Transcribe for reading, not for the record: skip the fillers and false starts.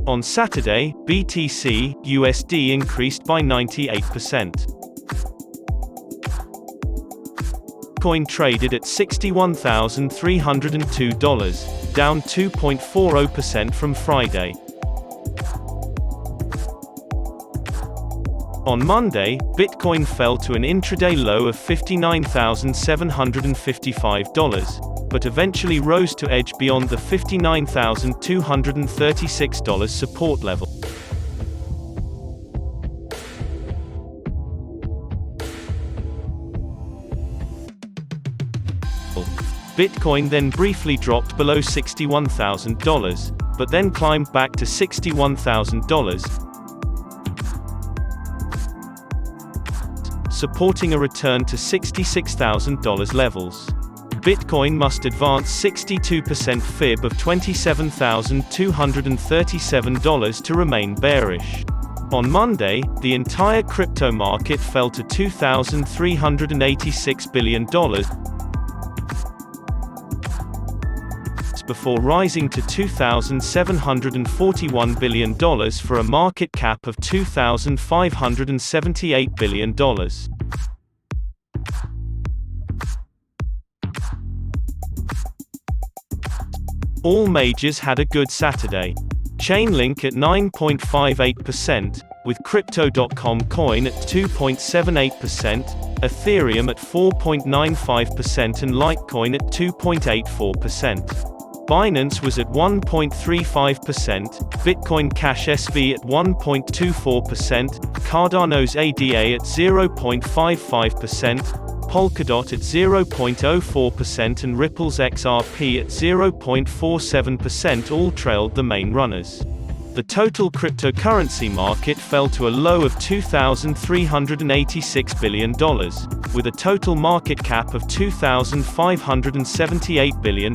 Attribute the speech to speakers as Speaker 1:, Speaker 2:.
Speaker 1: On Saturday, BTC USD increased by 98%. Bitcoin traded at $61,302, down 2.40% from Friday. On Monday, Bitcoin fell to an intraday low of $59,755, but eventually rose to edge beyond the $59,236 support level. Bitcoin then briefly dropped below $61,000, but then climbed back to $61,000, supporting a return to $66,000 levels. Bitcoin must advance 62% fib of $27,237 to remain bearish. On Monday, the entire crypto market fell to $2,386 billion, before rising to $2,741 billion for a market cap of $2,578 billion. All majors had a good Saturday. Chainlink at 9.58%, with Crypto.com coin at 2.78%, Ethereum at 4.95% and Litecoin at 2.84%. Binance was at 1.35%, Bitcoin Cash SV at 1.24%, Cardano's ADA at 0.55%, Polkadot at 0.04% and Ripple's XRP at 0.47% all trailed the main runners. The total cryptocurrency market fell to a low of $2,386 billion, with a total market cap of $2,578 billion.